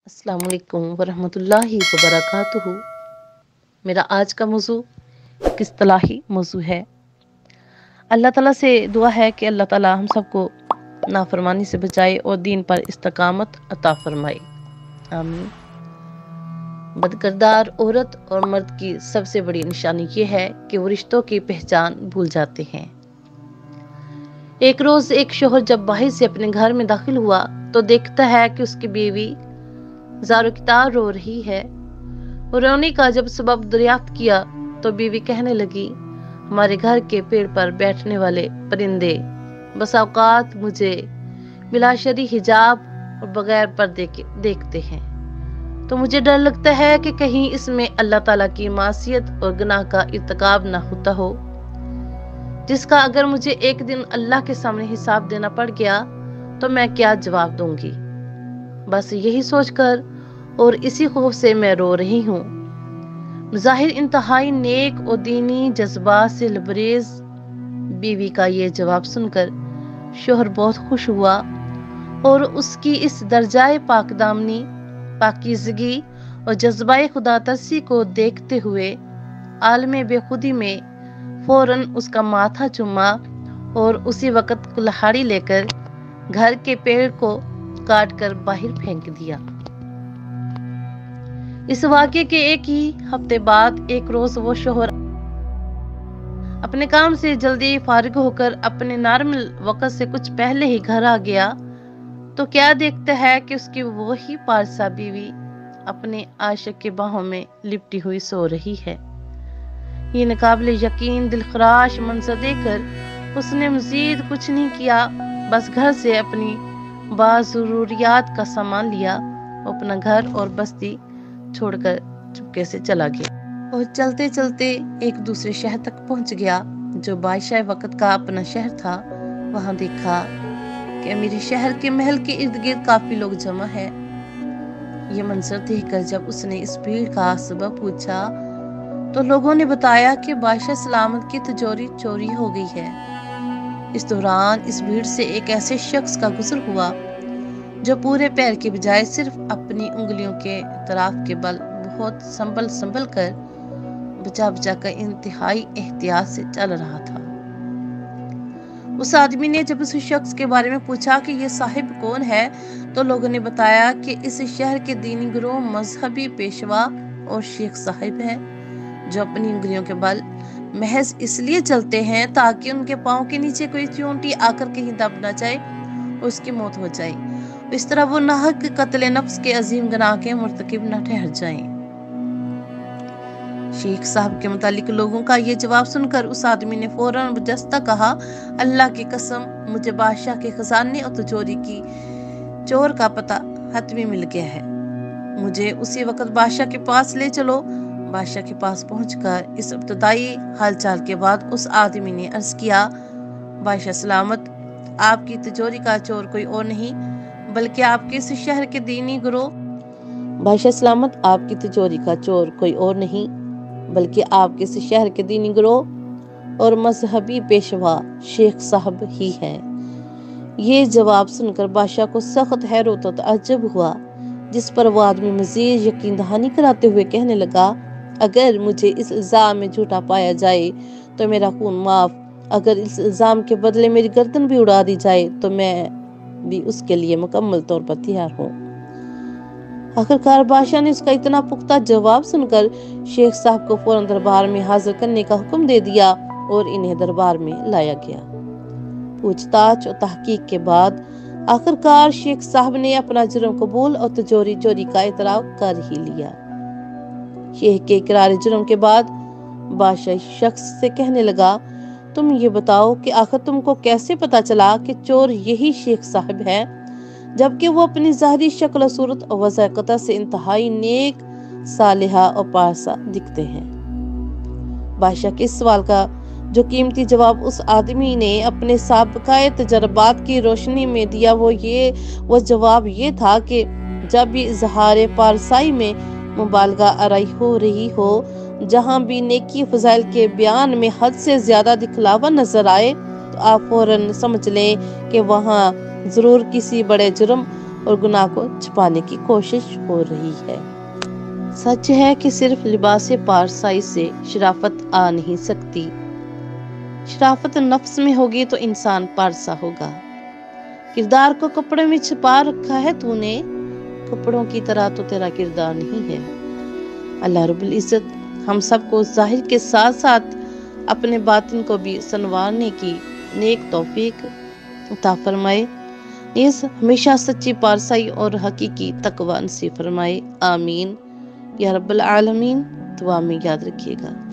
अस्सलाम वालेकुम वरहमतुल्लाहि वबरकातुहू। मेरा आज का मौजू एक इस्तिलाही मौजू है। अल्लाह ताला से दुआ है कि अल्लाह ताला हम सबको नाफरमानी से बचाए और दीन पर इस्तकामत अता फरमाए, आमीन। बदकिरदार औरत और मर्द की सबसे बड़ी निशानी ये है कि वो रिश्तों की पहचान भूल जाते हैं। एक रोज एक शोहर जब बाहर से अपने घर में दाखिल हुआ तो देखता है कि उसकी बीवी ज़ारो की तार रो रही है। रोने का जब सबब दरियाफ्त किया तो बीवी कहने लगी, हमारे घर के पेड़ पर बैठने वाले परिंदे बस औकात मुझे बिलाशरी हिजाब और बगैर पर्दे के देखते हैं, तो मुझे डर लगता है कि कहीं इसमें अल्लाह ताला की मासियत और गुनाह का इर्तिकाब ना होता हो, जिसका अगर मुझे एक दिन अल्लाह के सामने हिसाब देना पड़ गया तो मैं क्या जवाब दूंगी। बस यही सोचकर और इसी खौफ से मैं रो रही हूँ। ज़ाहिर इंतहाई नेक और दीनी जज्बात से लबरेज बीवी का ये जवाब सुनकर शोहर बहुत खुश हुआ और उसकी इस दर्जाए पाकदामनी, पाकीज़गी और जज्बाए खुदा तरसी को देखते हुए आलमे बेखुदी में फौरन उसका माथा चूमा और उसी वक्त कुल्हाड़ी लेकर घर के पेड़ को काट कर बाहर फेंक दिया। इस वाक़े के एक ही हफ्ते बाद एक रोज वो शोहर अपने काम से जल्दी फारिग होकर अपने नॉर्मल वक्त से कुछ पहले ही घर आ गया तो क्या देखता है कि उसकी वही पारसा बीवी अपने आशिक के बाहों में लिपटी हुई सो रही है। ये नाकाबिले यकीन दिलखराश मंजर देखकर उसने मजीद कुछ नहीं किया, बस घर से अपनी बाज़रूरियात का सामान लिया, अपना घर और बस्ती छोड़कर चुपके से चला गया और चलते चलते एक दूसरे शहर तक पहुंच गया जो बादशाह वक्त का अपना शहर था। वहां देखा कि मेरे शहर के महल के इर्द गिर्द काफी लोग जमा है। ये मंजर देखकर जब उसने इस भीड़ का सबब पूछा तो लोगों ने बताया कि बादशाह सलामत की तिजोरी चोरी हो गई है। इस दौरान इस भीड़ से एक ऐसे शख्स का गुजर हुआ जो पूरे पैर के बजाय सिर्फ अपनी उंगलियों के तराफ के बल बहुत संभल कर बचा बचा कर इंतहाई एहतियात से चल रहा था। उस आदमी ने जब उस शख्स के बारे में पूछा कि ये साहिब कौन है तो लोगों ने बताया कि इस शहर के दीनी गुरु मजहबी पेशवा और शेख साहिब हैं जो अपनी उंगलियों के बल महज इसलिए चलते हैं ताकि उनके पाँव के नीचे कोई चूंटी आकर कहीं दब न जाए और उसकी मौत हो जाए, इस तरह वो नाहक कत्ले नफ्स के अजीम गुनाह के मुर्तकिब न ठहर जाएं। शेख साहब के मुतालिक लोगों का ये जवाब सुनकर उस आदमी ने फौरन बजस्ता कहा, अल्लाह की कसम मुझे बादशाह के खजाने और तिजोरी की चोर का पता हतमी मिल गया है, मुझे उसी वक्त बादशाह के पास ले चलो। बादशाह के पास पहुंचकर इस इब्तदाई हालचाल के बाद उस आदमी ने अर्ज किया, बादशाह सलामत, आपकी तिजोरी का चोर कोई और नहीं बल्कि आपके इस शहर के दीनी गुरु। बादशाह सलामत, आपकी तिजोरी का चोर कोई और नहीं बल्कि आपके इस शहर के दीनी गुरु और मजहबी पेशवा शेख साहब ही हैं। ये जवाब सुनकर बादशाह को सख्त हैरत और ताज्जुब हुआ, जिस पर वो आदमी मजीद यकीन दहानी कराते हुए कहने लगा, अगर मुझे इस इल्जाम में झूठा पाया जाए तो मेरा खून माफ, अगर इस इल्जाम के बदले मेरी गर्दन भी उड़ा दी जाए तो मैं भी उसके लिए मुकम्मल तौर पर तैयार हूँ। आखिरकार बादशाह ने उसका इतना पुख्ता जवाब सुनकर शेख साहब को फौरन दरबार में हाजिर करने का हुक्म दे दिया और इन्हें दरबार में लाया गया। पूछताछ और तहकीक के बाद आखिरकार शेख साहब ने अपना जुर्म कबूल और तिजोरी चोरी का इतराफ कर ही लिया। शेख के इकरार जुर्म के बाद बादशाह शख्स से कहने लगा, तुम ये बताओ कि आखिर तुमको कैसे पता चला कि चोर यही शेख साहब है, जबकि वो अपनी ज़ाहिरी शक्ल और सूरत और वज़ाक़त से इंतहाई नेक, सालिहा और पारसा दिखते हैं। बादशाह के इस सवाल का जो कीमती जवाब उस आदमी ने अपने साबिक़ाए तजर्बात की रोशनी में दिया वो जवाब ये था कि जब भी इज़हार पारसाई में मुबालगा आराई हो रही हो, जहाँ भी नेकी फजाइल के बयान में हद से ज्यादा दिखलावा नजर आए तो आप फौरन समझ लें कि वहाँ जरूर किसी बड़े जुर्म اور گناہ کو چھپانے کی کوشش ہو رہی ہے۔ سچ ہے کہ صرف لباس پارسائی سے شرافت آ نہیں سکتی۔ شرافت نفس میں ہوگی تو انسان پارسا ہوگا۔ کردار کو کپڑے میں چھپا رکھا ہے تو نے، کپڑوں کی طرح تو تیرا کردار نہیں ہے۔ اللہ رب العزت ہم سب کو ظاہر کے ساتھ ساتھ اپنے باطن کو بھی سنوارنے کی نیک توفیق عطا فرمائے، نیز ہمیشہ سچی پارسائی اور حقیقی تقوی نصیب فرمائے، آمین یا رب العالمین۔ دعا میں یاد رکھیے گا۔